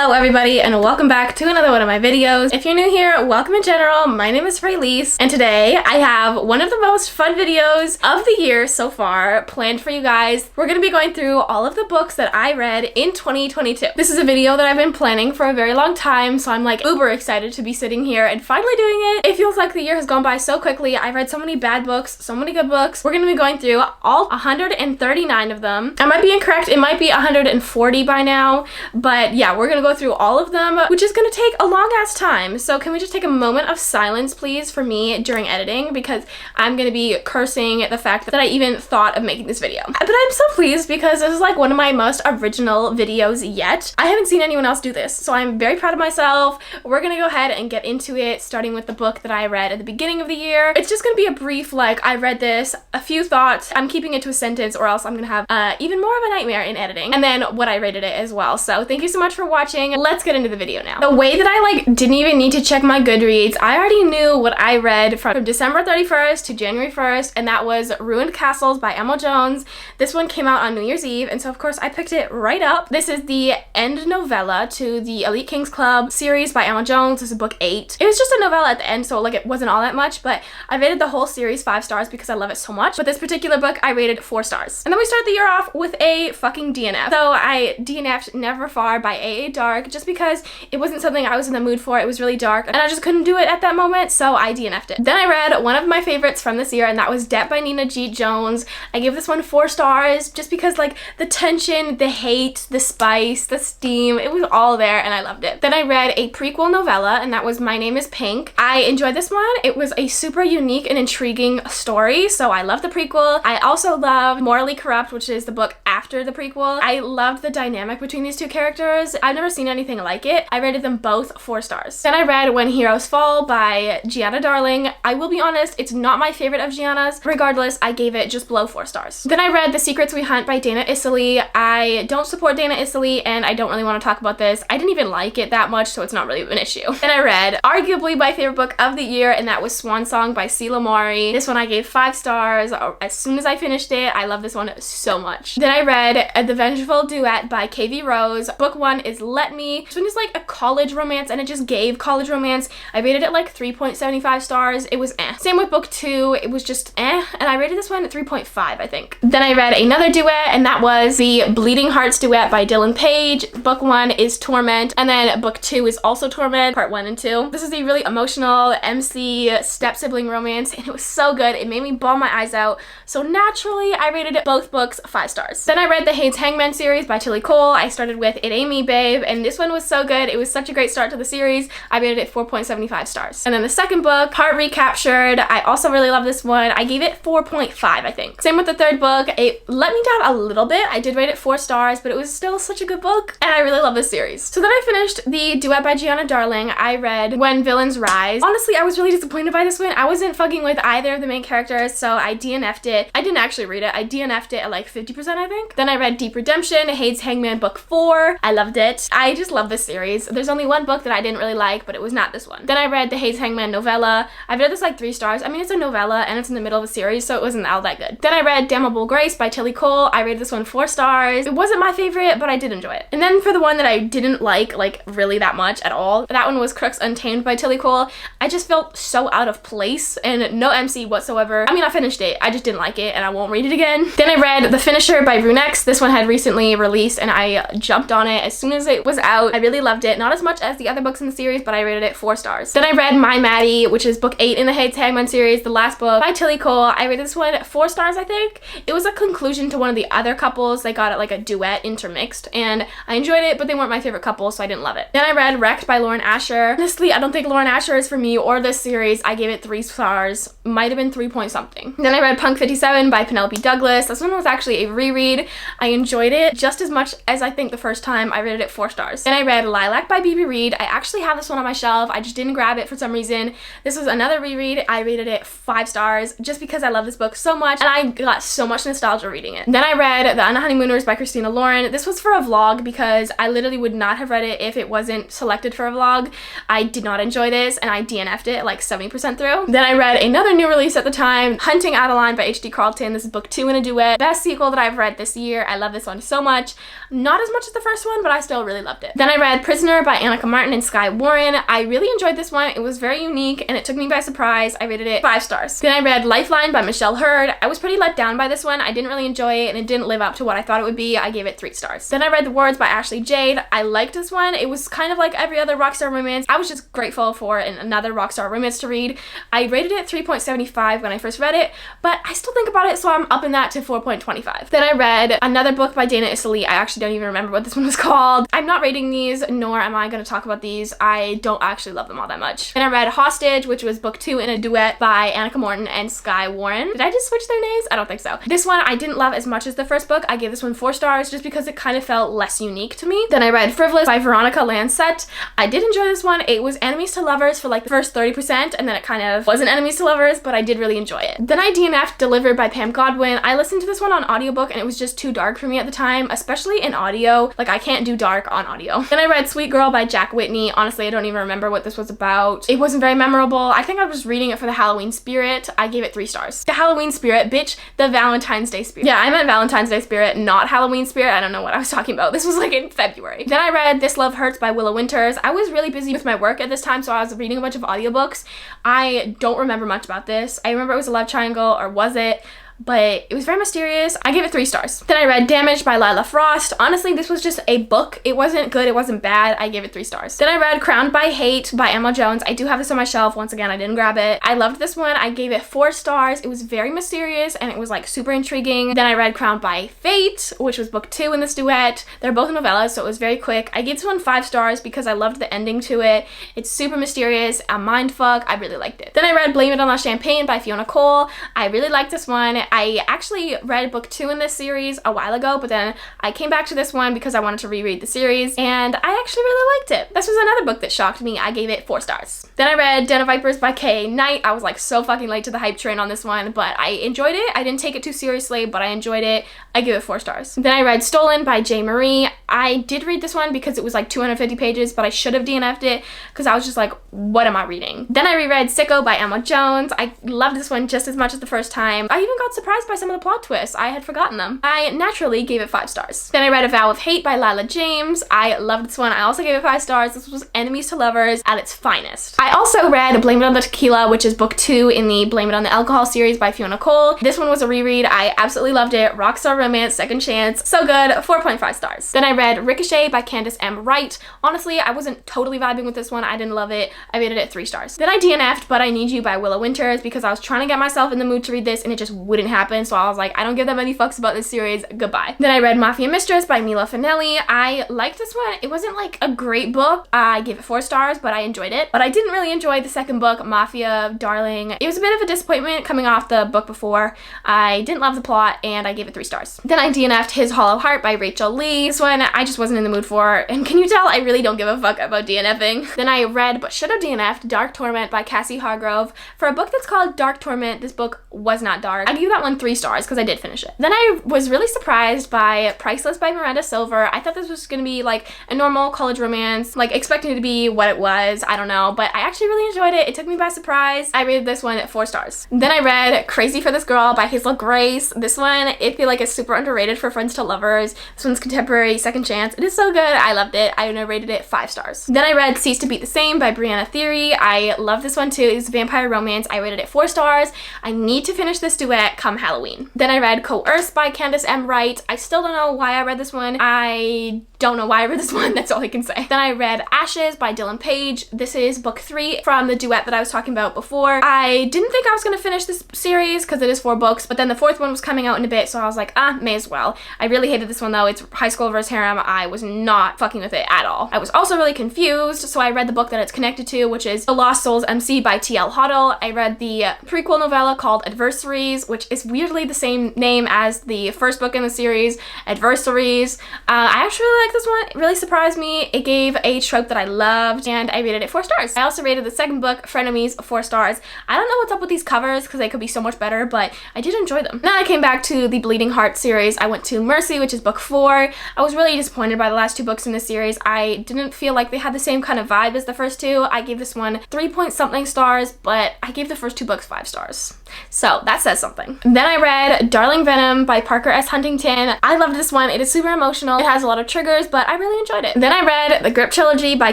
Hello everybody and welcome back to another one of my videos. If you're new here, welcome in general. My name is Freyleyce and today I have one of the most fun videos of the year so far planned for you guys. We're going to be going through all of the books that I read in 2022. This is a video that I've been planning for a very long time, so I'm like uber excited to be sitting here and finally doing it. It feels like the year has gone by so quickly. I've read so many bad books, so many good books. We're going to be going through all 139 of them. I might be incorrect, it might be 140 by now, but yeah, we're going to go through all of them, which is going to take a long ass time. So can we just take a moment of silence please for me during editing, because I'm going to be cursing the fact that I even thought of making this video. But I'm so pleased because this is like one of my most original videos yet. I haven't seen anyone else do this, so I'm very proud of myself. We're going to go ahead and get into it, starting with the book that I read at the beginning of the year. It's just going to be a brief, like, I read this, a few thoughts. I'm keeping it to a sentence or else I'm going to have even more of a nightmare in editing. And then what I rated it as well. So thank you so much for watching. Let's get into the video now. The way that I didn't even need to check my Goodreads, I already knew what I read from December 31st to January 1st, and that was Ruined Castles by Emma Jones. This one came out on New Year's Eve, and so of course I picked it right up. This is the end novella to the Elite Kings Club series by Emma Jones. This is book 8. It was just a novella at the end, so like it wasn't all that much, but I rated the whole series 5 stars because I love it so much. But this particular book I rated 4 stars. And then we start the year off with a fucking DNF. So I DNF'd Never Far by A.A. Dark just because it wasn't something I was in the mood for. It was really dark and I just couldn't do it at that moment, so I DNF'd it. Then I read one of my favorites from this year, and that was Debt by Nina G. Jones. I gave this one 4 stars just because like the tension, the hate, the spice, the steam, it was all there and I loved it. Then I read a prequel novella, and that was My Name is Pink. I enjoyed this one. It was a super unique and intriguing story, so I love the prequel. I also love Morally Corrupt, which is the book after the prequel. I loved the dynamic between these two characters. I've never seen anything like it. I rated them both 4 stars. Then I read When Heroes Fall by Gianna Darling. I will be honest, it's not my favorite of Gianna's. Regardless, I gave it just below 4 stars. Then I read The Secrets We Hunt by Dana Isserly. I don't support Dana Isserly and I don't really want to talk about this. I didn't even like it that much, so it's not really an issue. Then I read arguably my favorite book of the year, and that was Swan Song by Sela Mori. This one I gave 5 stars. As soon as I finished it, I love this one so much. Then I read The Vengeful Duet by KV Rose. Book 1 is Let Me. This one is like a college romance, and it just gave college romance. I rated it like 3.75 stars. It was eh. Same with book 2. It was just eh, and I rated this one at 3.5, I think. Then I read another duet, and that was the Bleeding Hearts Duet by Dylan Page. Book 1 is Torment, and then book 2 is also Torment, part 1 and 2. This is a really emotional MC step-sibling romance, and it was so good. It made me bawl my eyes out, so naturally I rated both books 5 stars. Then I read the Hades Hangman series by Tilly Cole. I started with It Ain't Me Babe, and this one was so good. It was such a great start to the series. I rated it 4.75 stars. And then the second book, Heart Recaptured, I also really love this one. I gave it 4.5, I think. Same with the third book. It let me down a little bit. I did rate it 4 stars, but it was still such a good book, and I really love this series. So then I finished the duet by Gianna Darling. I read When Villains Rise. Honestly, I was really disappointed by this one. I wasn't fucking with either of the main characters, so I DNF'd it. I didn't actually read it. I DNF'd it at like 50%, I think. Then I read Deep Redemption, Hades Hangman book 4. I loved it. I just love this series. There's only one book that I didn't really like, but it was not this one. Then I read the Hades Hangman novella. I've read this like 3 stars. I mean, it's a novella and it's in the middle of a series, so it wasn't all that good. Then I read Damnable Grace by Tilly Cole. I rated this one 4 stars. It wasn't my favorite, but I did enjoy it. And then for the one that I didn't like really that much at all, that one was Crooks Untamed by Tilly Cole. I just felt so out of place and no MC whatsoever. I mean, I finished it. I just didn't like it and I won't read it again. Then I read The Finisher by Brunex. This one had recently released and I jumped on it as soon as it was out. I really loved it. Not as much as the other books in the series, but I rated it 4 stars. Then I read My Maddie, which is book 8 in the Hades Hangman series, the last book by Tilly Cole. I rated this one 4 stars, I think. It was a conclusion to one of the other couples. They got it like a duet intermixed and I enjoyed it, but they weren't my favorite couple, so I didn't love it. Then I read Wrecked by Lauren Asher. Honestly, I don't think Lauren Asher is for me or this series. I gave it 3 stars. Might have been 3 point something. Then I read Punk 57 by Penelope Douglas. This one was actually a reread. I enjoyed it just as much as I think the first time. I rated it 4 stars. Then I read Lilac by BB Reed. I actually have this one on my shelf. I just didn't grab it for some reason. This was another reread. I rated it 5 stars just because I love this book so much and I got so much nostalgia reading it. Then I read The Unhoneymooners by Christina Lauren. This was for a vlog because I literally would not have read it if it wasn't selected for a vlog. I did not enjoy this and I DNF'd it like 70% through. Then I read another new release at the time, Hunting Adeline by H.D. Carlton. This is book 2 in a duet. Best sequel that I've read this year. I love this one so much. Not as much as the first one, but I still really loved it. loved it. Then I read Prisoner by Annika Martin and Skye Warren. I really enjoyed this one. It was very unique and it took me by surprise. I rated it 5 stars. Then I read Lifeline by Michelle Hurd. I was pretty let down by this one. I didn't really enjoy it and it didn't live up to what I thought it would be. I gave it 3 stars. Then I read The Words by Ashley Jade. I liked this one. It was kind of like every other Rockstar romance. I was just grateful for another Rockstar romance to read. I rated it 3.75 when I first read it, but I still think about it, so I'm upping that to 4.25. Then I read another book by Dana Isoli. I actually don't even remember what this one was called. I'm not rating these, nor am I going to talk about these. I don't actually love them all that much. Then I read Hostage, which was book 2 in a duet by Annika Morton and Skye Warren. Did I just switch their names? I don't think so. This one I didn't love as much as the first book. I gave this one 4 stars just because it kind of felt less unique to me. Then I read Frivolous by Veronica Lancet. I did enjoy this one. It was enemies to lovers for like the first 30%, and then it kind of wasn't enemies to lovers, but I did really enjoy it. Then I DNF'd Delivered by Pam Godwin. I listened to this one on audiobook and it was just too dark for me at the time, especially in audio. Like, I can't do dark on audio. Then I read Sweet Girl by Jack Whitney. Honestly, I don't even remember what this was about. It wasn't very memorable. I think I was reading it for the Halloween spirit. I gave it 3 stars. The Halloween spirit, bitch, the Valentine's Day spirit. Yeah, I meant Valentine's Day spirit, not Halloween spirit. I don't know what I was talking about. This was like in February. Then I read This Love Hurts by Willow Winters. I was really busy with my work at this time, so I was reading a bunch of audiobooks. I don't remember much about this. I remember it was a love triangle, or was it? But it was very mysterious. I gave it 3 stars. Then I read Damaged by Lila Frost. Honestly, this was just a book. It wasn't good, it wasn't bad. I gave it 3 stars. Then I read Crowned by Hate by Emma Jones. I do have this on my shelf. Once again, I didn't grab it. I loved this one. I gave it 4 stars. It was very mysterious and it was like super intriguing. Then I read Crowned by Fate, which was book 2 in this duet. They're both novellas, so it was very quick. I gave this one 5 stars because I loved the ending to it. It's super mysterious, a mindfuck. I really liked it. Then I read Blame It on La Champagne by Fiona Cole. I really liked this one. I actually read book 2 in this series a while ago, but then I came back to this one because I wanted to reread the series, and I actually really liked it. This was another book that shocked me. I gave it 4 stars. Then I read Den of Vipers by K.A. Knight. I was like so fucking late to the hype train on this one, but I enjoyed it. I didn't take it too seriously, but I enjoyed it. I give it 4 stars. Then I read Stolen by J. Marie. I did read this one because it was like 250 pages, but I should have DNF'd it because I was just like, what am I reading? Then I reread Sicko by Emma Jones. I loved this one just as much as the first time. I even got surprised by some of the plot twists. I had forgotten them. I naturally gave it 5 stars. Then I read A Vow of Hate by Lila James. I loved this one. I also gave it 5 stars. This was enemies to lovers at its finest. I also read Blame It on the Tequila, which is book 2 in the Blame It on the Alcohol series by Fiona Cole. This one was a reread. I absolutely loved it. Rockstar romance, second chance. So good. 4.5 stars. Then I read Ricochet by Candace M. Wright. Honestly, I wasn't totally vibing with this one. I didn't love it. I rated it 3 stars. Then I DNF'd But I Need You by Willow Winters because I was trying to get myself in the mood to read this and it just wouldn't happen. So I was like, I don't give that many fucks about this series. Goodbye. Then I read Mafia Mistress by Mila Finelli. I liked this one. It wasn't like a great book. I gave it 4 stars, but I enjoyed it. But I didn't really enjoy the second book, Mafia Darling. It was a bit of a disappointment coming off the book before. I didn't love the plot and I gave it 3 stars. Then I DNF'd His Hollow Heart by Rachel Lee. This one I just wasn't in the mood for, and can you tell I really don't give a fuck about DNFing? Then I read, but should have DNF'd, Dark Torment by Cassie Hargrove. For a book that's called Dark Torment, this book was not dark. I give that one 3 stars because I did finish it. Then I was really surprised by Priceless by Miranda Silver. I thought this was gonna be like a normal college romance, like expecting it to be what it was. I don't know, but I actually really enjoyed it. It took me by surprise. I rated this one at 4 stars. Then I read Crazy for This Girl by Hazel Grace. This one, I feel like is super underrated for friends to lovers. This one's contemporary, second chance. It is so good. I loved it. I rated it 5 stars. Then I read Cease to Beat the Same by Brianna Theory. I love this one too. It's a vampire romance. I rated it 4 stars. I need to finish this duet come Halloween. Then I read Coerced by Candace M. Wright. I still don't know why I read this one. I don't know why I read this one. That's all I can say. Then I read Ashes by Dylan Page. This is book 3 from the duet that I was talking about before. I didn't think I was going to finish this series because it is 4 books, but then the 4th one was coming out in a bit, so I was like, may as well. I really hated this one though. It's high school versus harem. I was not fucking with it at all. I was also really confused, so I read the book that it's connected to, which is The Lost Souls MC by T.L. Hoddle. I read the prequel novella called Adversaries, which is weirdly the same name as the first book in the series, Adversaries. I actually really liked this one. It really surprised me. It gave a trope that I loved, and I rated it 4 stars. I also rated the second book, Frenemies, 4 stars. I don't know what's up with these covers because they could be so much better, but I did enjoy them. Then I came back to the Bleeding Heart series. I went to Mercy, which is book 4. I was really disappointed by the last 2 books in this series. I didn't feel like they had the same kind of vibe as the first 2. I gave this one 3 point something stars, but I gave the first 2 books 5 stars. So that says something. thing. Then I read Darling Venom by Parker S. Huntington. I loved this one. It is super emotional. It has a lot of triggers, but I really enjoyed it. Then I read the Grip trilogy by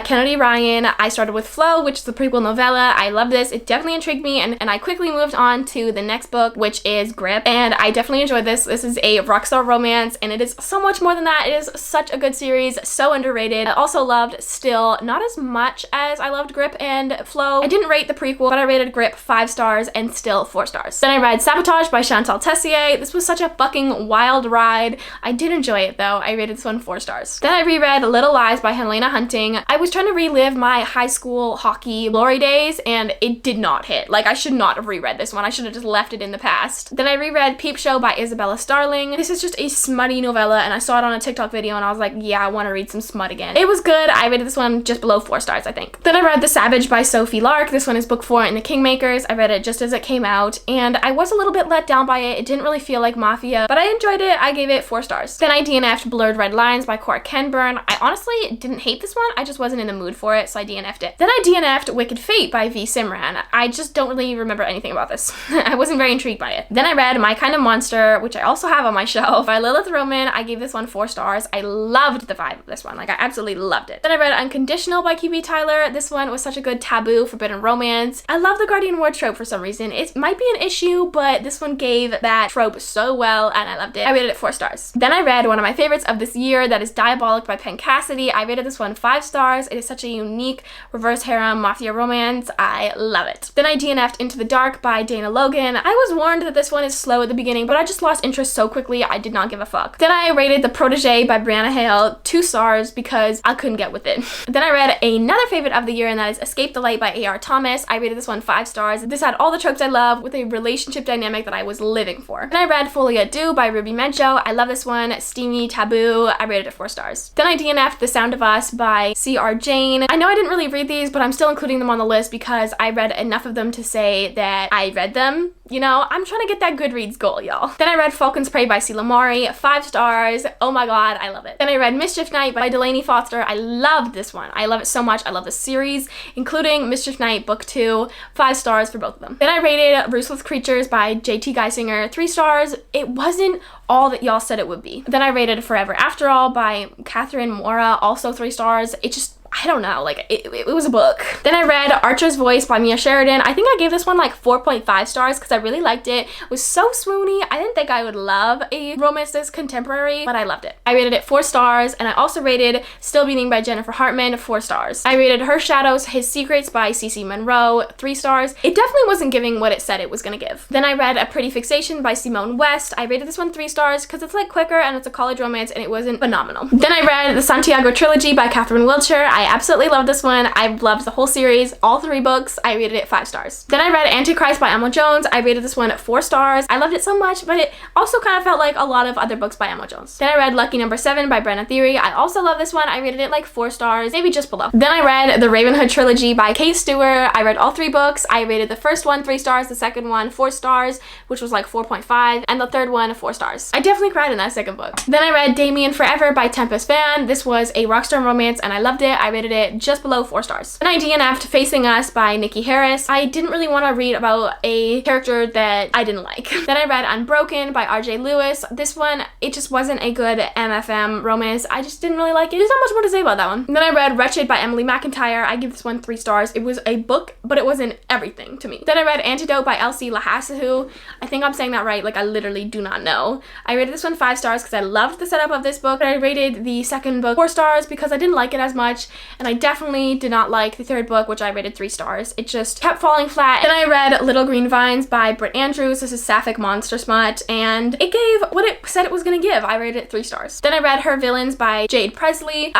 Kennedy Ryan. I started with Flow, which is the prequel novella. I love this. It definitely intrigued me, and I quickly moved on to the next book, which is Grip, and I definitely enjoyed this. This is a Rockstar romance, and it is so much more than that. It is such a good series, so underrated. I also loved Still, not as much as I loved Grip and Flow. I didn't rate the prequel, but I rated Grip 5 stars and Still 4 stars. Then I read Sabotage by Chantal Tessier. This was such a fucking wild ride. I did enjoy it though. I rated this one 4 stars. Then I reread Little Lies by Helena Hunting. I was trying to relive my high school hockey glory days, and it did not hit. Like, I should not have reread this one. I should have just left it in the past. Then I reread Peep Show by Isabella Starling. This is just a smutty novella, and I saw it on a TikTok video and I was like, yeah, I want to read some smut again. It was good. I rated this one just below 4 stars, I think. Then I read The Savage by Sophie Lark. This one is book 4 in the Kingmakers. I read it just as it came out, and I was a little bit let down by it. It didn't really feel like Mafia, but I enjoyed it. I gave it 4 stars. Then I DNF'd Blurred Red Lines by Cora Kenburn. I honestly didn't hate this one. I just wasn't in the mood for it, so I DNF'd it. Then I DNF'd Wicked Fate by V. Simran. I just don't really remember anything about this. I wasn't very intrigued by it. Then I read My Kind of Monster, which I also have on my shelf, by Lilith Roman. I gave this one 4 stars. I loved the vibe of this one. Like, I absolutely loved it. Then I read Unconditional by QB Tyler. This one was such a good taboo, forbidden romance. I love the Guardian War trope for some reason. It might be an issue, but this one gave that trope so well, and I loved it. I rated it 4 stars. Then I read one of my favorites of this year, that is Diabolic by Penn Cassidy. I rated this one 5 stars. It is such a unique reverse harem mafia romance. I love it. Then I DNF'd Into the Dark by Dana Logan. I was warned that this one is slow at the beginning, but I just lost interest so quickly, I did not give a fuck. Then I rated The Protege by Brianna Hale 2 stars because I couldn't get with it. Then I read another favorite of the year, and that is Escape the Light by A.R. Thomas. I rated this one 5 stars. This had all the tropes I love with a relationship dynamic that I was living for. Then I read Folie à Deux by Ruby Mencho. I love this one. Steamy, taboo. I rated it 4 stars. Then I DNF'd The Sound of Us by C.R. Jane. I know I didn't really read these, but I'm still including them on the list because I read enough of them to say that I read them. You know, I'm trying to get that Goodreads goal, y'all. Then I read Falcon's Prey by Sheila Mari, 5 stars. Oh my god, I love it. Then I read Mischief Night by Delaney Foster. I loved this one. I love it so much. I love the series, including Mischief Night Book 2, 5 stars for both of them. Then I rated Ruthless Creatures by J.T. Geisinger, 3 stars. It wasn't all that y'all said it would be. Then I rated Forever After All by Catherine Mora, also 3 stars. It just, I don't know, like, it was a book. Then I read Archer's Voice by Mia Sheridan. I think I gave this one like 4.5 stars because I really liked it. It was so swoony. I didn't think I would love a romance this contemporary, but I loved it. I rated it 4 stars, and I also rated Still Beating by Jennifer Hartman 4 stars. I rated Her Shadows, His Secrets by CeCe Monroe 3 stars. It definitely wasn't giving what it said it was gonna give. Then I read A Pretty Fixation by Simone West. I rated this one 3 stars because it's like quicker and it's a college romance, and it wasn't phenomenal. Then I read the Santiago Trilogy by Catherine Wiltshire. I absolutely loved this one. I loved the whole series, all 3 books. I rated it 5 stars. Then I read Antichrist by Emma Jones. I rated this one 4 stars. I loved it so much, but it also kind of felt like a lot of other books by Emma Jones. Then I read Lucky Number 7 by Brenna Theory. I also love this one. I rated it like 4 stars, maybe just below. Then I read the Ravenhood Trilogy by Kate Stewart. I read all 3 books. I rated the first one 3 stars, the second one 4 stars, which was like 4.5, and the third one 4 stars. I definitely cried in that second book. Then I read Damien Forever by Tempest Van. This was a Rockstar romance, and I loved it. I rated it just below 4 stars. Then I DNF'd Facing Us by Nikki Harris. I didn't really want to read about a character that I didn't like. Then I read Unbroken by RJ Lewis. This one, it just wasn't a good MFM romance. I just didn't really like it. There's not much more to say about that one. Then I read Wretched by Emily McIntyre. I give this one 3 stars. It was a book, but it wasn't everything to me. Then I read Antidote by Elsie Lahasahu. I think I'm saying that right. Like, I literally do not know. I rated this one 5 stars because I loved the setup of this book. I rated the second book 4 stars because I didn't like it as much, and I definitely did not like the third book, which I rated 3 stars. It just kept falling flat. Then I read Little Green Vines by Britt Andrews. This is sapphic monster smut, and it gave what it said it was gonna give. I rated it 3 stars. Then I read Her Villains by Jade Presley.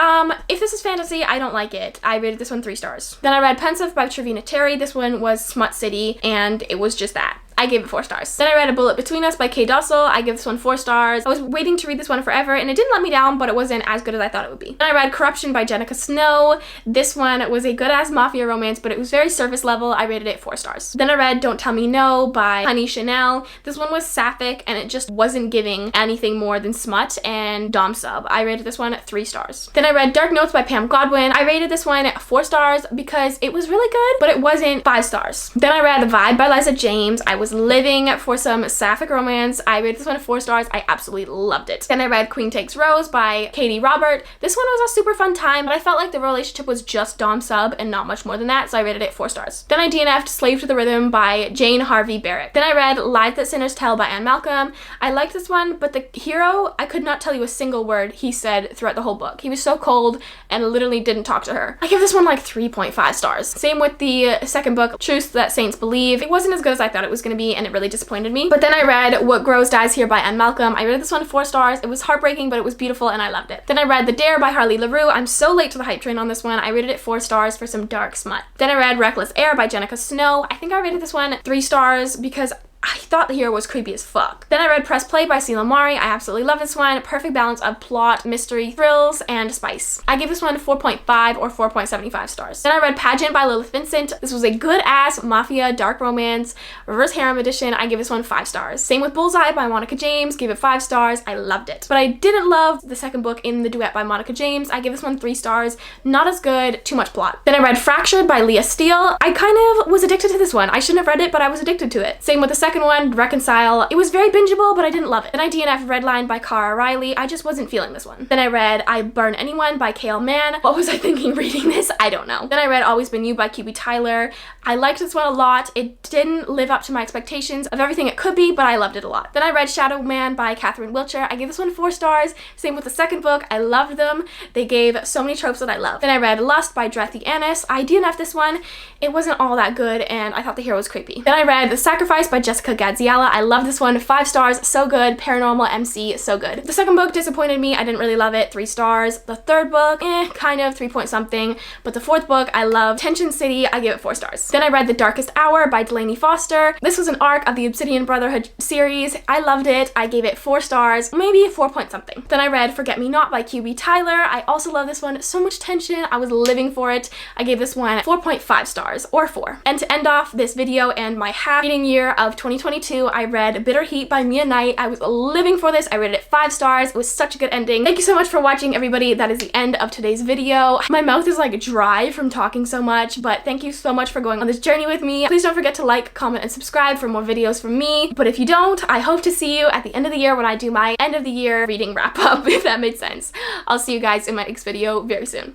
If this is fantasy, I don't like it. I rated this one 3 stars. Then I read Pensive by Trevina Terry. This one was Smut City, and it was just that. I gave it 4 stars. Then I read A Bullet Between Us by Kay Dossel. I give this one 4 stars. I was waiting to read this one forever, and it didn't let me down, but it wasn't as good as I thought it would be. Then I read Corruption by Jenica Snow. This one was a good-ass mafia romance, but it was very surface level. I rated it 4 stars. Then I read Don't Tell Me No by Honey Chanel. This one was sapphic, and it just wasn't giving anything more than smut and dom sub. I rated this one 3 stars. Then I read Dark Notes by Pam Godwin. I rated this one 4 stars because it was really good, but it wasn't 5 stars. Then I read Vibe by Liza James. I was living for some sapphic romance. I rated this one 4 stars. I absolutely loved it. Then I read Queen Takes Rose by Katie Robert. This one was a super fun time, but I felt like the relationship was just dom sub and not much more than that, so I rated it 4 stars. Then I DNF'd Slave to the Rhythm by Jane Harvey Barrett. Then I read Lies That Sinners Tell by Anne Malcolm. I liked this one, but the hero, I could not tell you a single word he said throughout the whole book. He was so cold and literally didn't talk to her. I give this one like 3.5 stars. Same with the second book, Truths That Saints Believe. It wasn't as good as I thought it was going to be, and it really disappointed me. But then I read What Grows Dies Here by Anne Malcolm. I rated this one 4 stars. It was heartbreaking, but it was beautiful and I loved it. Then I read The Dare by Harley LaRue. I'm so late to the hype train on this one. I rated it 4 stars for some dark smut. Then I read Reckless Air by Jenica Snow. I think I rated this one 3 stars because I thought the hero was creepy as fuck. Then I read Press Play by Sheila Mari. I absolutely love this one. Perfect balance of plot, mystery, thrills, and spice. I give this one 4.5 or 4.75 stars. Then I read Pageant by Lilith Vincent. This was a good-ass mafia dark romance, reverse harem edition. I give this one 5 stars. Same with Bullseye by Monica James. Gave it 5 stars. I loved it. But I didn't love the second book in the Duet by Monica James. I give this one 3 stars. Not as good. Too much plot. Then I read Fractured by Leah Steele. I kind of was addicted to this one. I shouldn't have read it, but I was addicted to it. Same with the second one, Reconcile. It was very bingeable, but I didn't love it. Then I DNF'd Redline by Cara Riley. I just wasn't feeling this one. Then I read I Burn Anyone by Kale Mann. What was I thinking reading this? I don't know. Then I read Always Been You by QB Tyler. I liked this one a lot. It didn't live up to my expectations of everything it could be, but I loved it a lot. Then I read Shadow Man by Catherine Wiltshire. I gave this one 4 stars. Same with the second book. I loved them. They gave so many tropes that I love. Then I read Lust by Drethy Annis. I DNF'd this one. It wasn't all that good, and I thought the hero was creepy. Then I read The Sacrifice by Jessica Gadziala. I love this one. 5 stars. So good. Paranormal MC. So good. The second book disappointed me. I didn't really love it. 3 stars. The third book, kind of 3 point something. But the fourth book, I love. Tension City. I give it 4 stars. Then I read The Darkest Hour by Delaney Foster. This was an arc of the Obsidian Brotherhood series. I loved it. I gave it 4 stars. Maybe 4 point something. Then I read Forget Me Not by QB Tyler. I also love this one. So much tension. I was living for it. I gave this one 4.5 stars or 4. And to end off this video and my half reading year of 2022, I read Bitter Heat by Mia Knight. I was living for this. I rated it 5 stars. It was such a good ending. Thank you so much for watching, everybody. That is the end of today's video. My mouth is like dry from talking so much, but thank you so much for going on this journey with me. Please don't forget to like, comment, and subscribe for more videos from me. But if you don't, I hope to see you at the end of the year when I do my end of the year reading wrap up, if that made sense. I'll see you guys in my next video very soon.